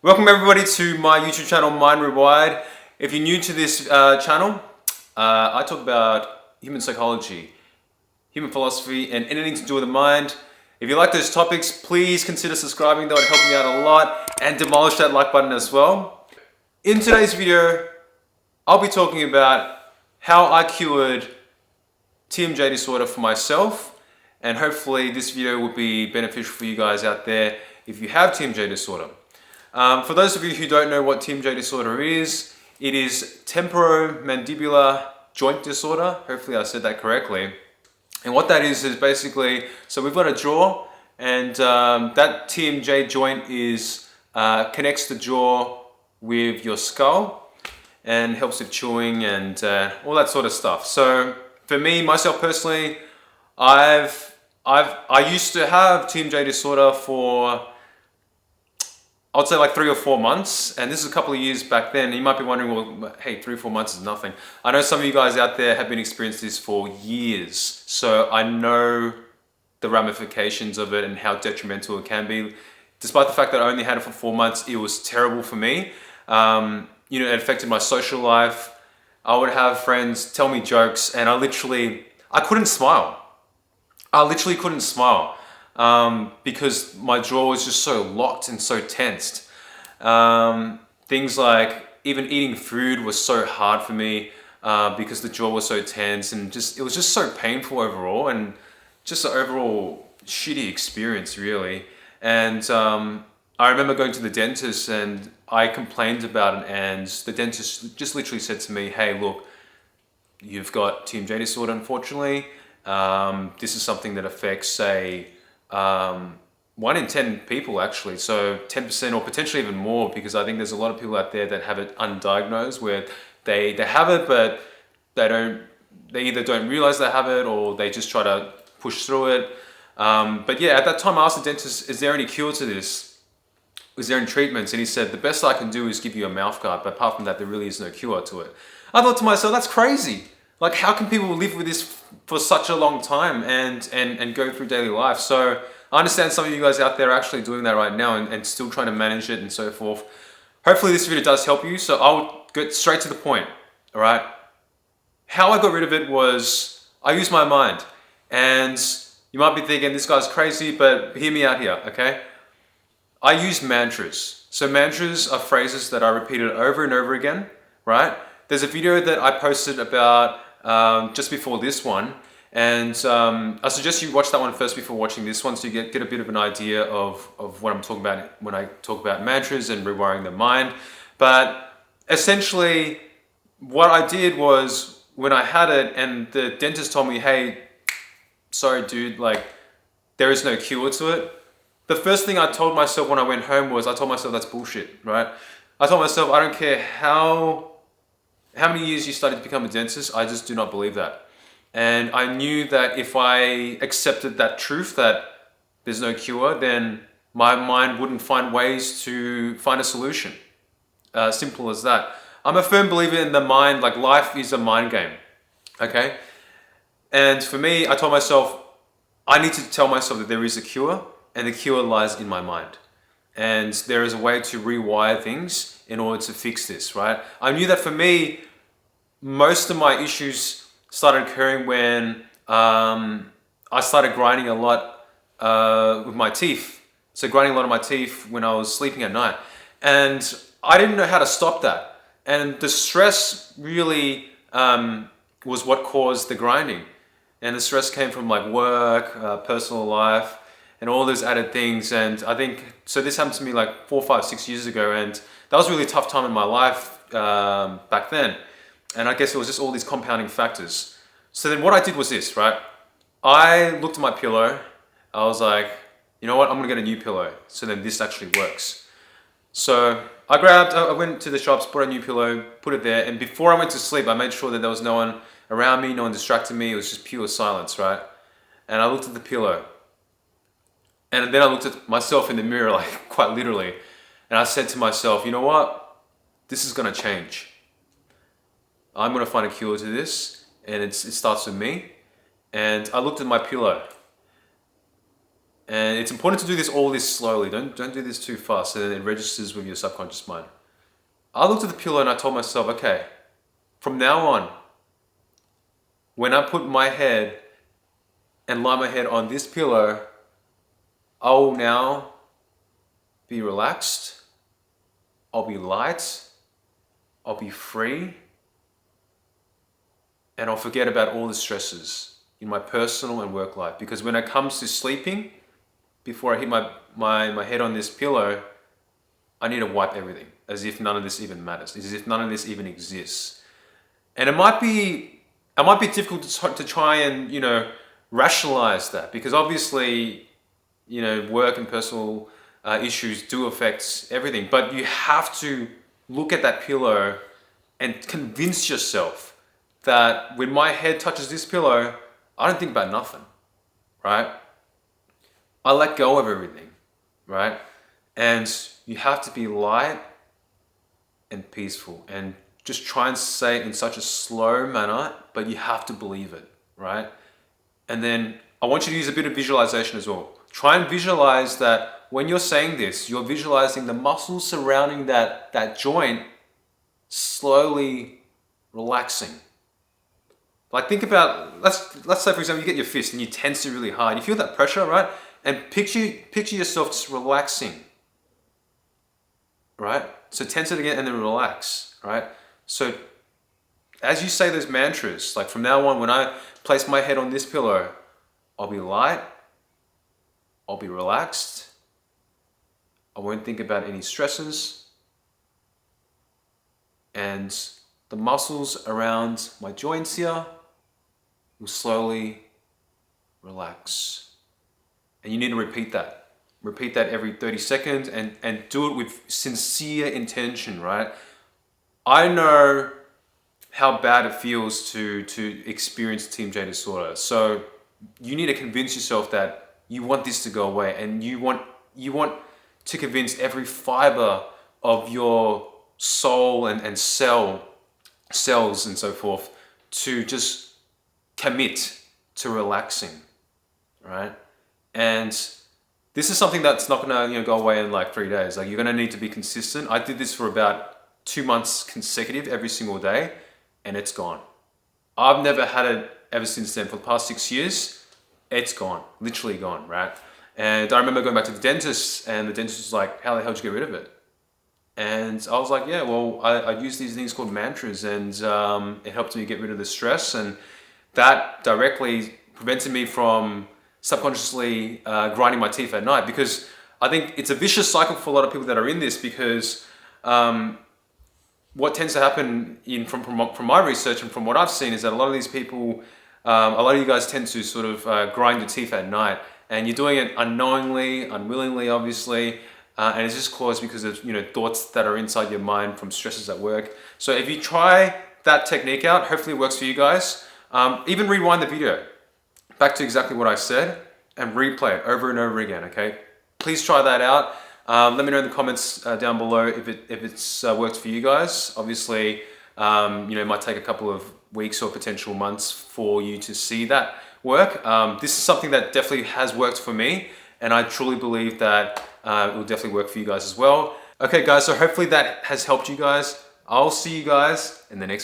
Welcome everybody to my YouTube channel, Mind Rewired. If you're new to this channel, I talk about human psychology, human philosophy, and anything to do with the mind. If you like those topics, please consider subscribing. That would help me out a lot, and demolish that like button as well. In today's video, I'll be talking about how I cured TMJ disorder for myself, and hopefully this video will be beneficial for you guys out there if you have TMJ disorder. For those of you who don't know what TMJ disorder is, it is temporomandibular joint disorder. Hopefully I said that correctly. And what that is basically, so we've got a jaw, and that TMJ joint connects the jaw with your skull and helps with chewing and all that sort of stuff. So for me, myself personally, I used to have TMJ disorder for, I'd say like 3 or 4 months, and this is a couple of years back then. You might be wondering, well, hey, 3 or 4 months is nothing. I know some of you guys out there have been experiencing this for years, so I know the ramifications of it and how detrimental it can be. Despite the fact that I only had it for 4 months, it was terrible for me. It affected my social life. I would have friends tell me jokes, and I couldn't smile. I literally couldn't smile. Because my jaw was just so locked and so tensed. Things like even eating food was so hard for me because the jaw was so tense, and it was just so painful overall, and just an overall shitty experience really. And I remember going to the dentist and I complained about it, and the dentist just literally said to me, hey, look, you've got TMJ disorder, unfortunately. This is something that affects, say, 1 in 10 people actually, so 10% or potentially even more, because I think there's a lot of people out there that have it undiagnosed, where they have it but they either don't realize they have it, or they just try to push through it. But yeah, at that time I asked the dentist, is there any cure to this? Is there any treatments? And he said, the best I can do is give you a mouth guard, but apart from that there really is no cure to it. I thought to myself, that's crazy. Like, how can people live with this for such a long time and go through daily life? So I understand some of you guys out there are actually doing that right now and still trying to manage it and so forth. Hopefully this video does help you, so I'll get straight to the point, all right? How I got rid of it was, I used my mind. And you might be thinking, this guy's crazy, but hear me out here, okay? I use mantras. So mantras are phrases that I repeated over and over again, right? There's a video that I posted about just before this one, and I suggest you watch that one first before watching this one, so you get a bit of an idea of what I'm talking about when I talk about mantras and rewiring the mind. But essentially what I did was, when I had it and the dentist told me, hey, sorry dude, like there is no cure to it, the first thing I told myself when I went home was, I told myself that's bullshit, right? I told myself, I don't care how many years you studied to become a dentist, I just do not believe that. And I knew that if I accepted that truth, that there's no cure, then my mind wouldn't find ways to find a solution. Simple as that. I'm a firm believer in the mind, like life is a mind game, okay? And for me, I told myself, I need to tell myself that there is a cure, and the cure lies in my mind. And there is a way to rewire things in order to fix this, right? I knew that for me, most of my issues started occurring when I started grinding a lot with my teeth. So grinding a lot of my teeth when I was sleeping at night. And I didn't know how to stop that. And the stress really was what caused the grinding. And the stress came from like work, personal life, and all those added things. And I think, so this happened to me like 4, 5, 6 years ago, and that was a really tough time in my life back then. And I guess it was just all these compounding factors. So then what I did was this, right? I looked at my pillow. I was like, you know what? I'm gonna get a new pillow. So then this actually works. So I went to the shops, bought a new pillow, put it there. And before I went to sleep, I made sure that there was no one around me, no one distracted me. It was just pure silence, right? And I looked at the pillow. And then I looked at myself in the mirror, like quite literally. And I said to myself, you know what? This is gonna change. I'm gonna find a cure to this, and it starts with me. And I looked at my pillow, And it's important to do all this slowly. Don't do this too fast, and then it registers with your subconscious mind. I looked at the pillow and I told myself, okay, from now on, when I put my head and lie my head on this pillow, I will now be relaxed, I'll be light, I'll be free, and I'll forget about all the stresses in my personal and work life. Because when it comes to sleeping, before I hit my head on this pillow, I need to wipe everything, as if none of this even matters, as if none of this even exists. And it might be difficult to try and, rationalize that, because obviously, work and personal issues do affect everything. But you have to look at that pillow and convince yourself that when my head touches this pillow, I don't think about nothing, right? I let go of everything, right? And you have to be light and peaceful, and just try and say it in such a slow manner, but you have to believe it, right? And then I want you to use a bit of visualization as well. Try and visualize that when you're saying this, you're visualizing the muscles surrounding that joint slowly relaxing. Like, think about, let's say for example, you get your fist and you tense it really hard. You feel that pressure, right? And picture yourself just relaxing, right? So tense it again and then relax, right? So as you say those mantras, like from now on, when I place my head on this pillow, I'll be light, I'll be relaxed, I won't think about any stresses, and the muscles around my joints here will slowly relax. And you need to repeat that. Repeat that every 30 seconds and do it with sincere intention, right? I know how bad it feels to experience TMJ disorder. So you need to convince yourself that you want this to go away, and you want to convince every fiber of your soul and cells and so forth to just commit to relaxing, right? And this is something that's not gonna go away in like 3 days. Like, you're gonna need to be consistent. I did this for about 2 months consecutive every single day, and it's gone. I've never had it ever since then. For the past 6 years, it's gone, literally gone, right? And I remember going back to the dentist, and the dentist was like, how the hell did you get rid of it? And I was like, yeah, well, I use these things called mantras, and it helped me get rid of the stress, and that directly prevented me from subconsciously grinding my teeth at night. Because I think it's a vicious cycle for a lot of people that are in this, because what tends to happen from my research and from what I've seen is that a lot of these people, a lot of you guys tend to sort of grind your teeth at night, and you're doing it unknowingly, unwillingly, obviously, and it's just caused because of thoughts that are inside your mind from stresses at work. So if you try that technique out, hopefully it works for you guys. Even rewind the video back to exactly what I said and replay it over and over again, okay? Please try that out. Let me know in the comments down below if it's worked for you guys. Obviously, it might take a couple of weeks or potential months for you to see that work. This is something that definitely has worked for me, and I truly believe that it will definitely work for you guys as well. Okay guys, so hopefully that has helped you guys. I'll see you guys in the next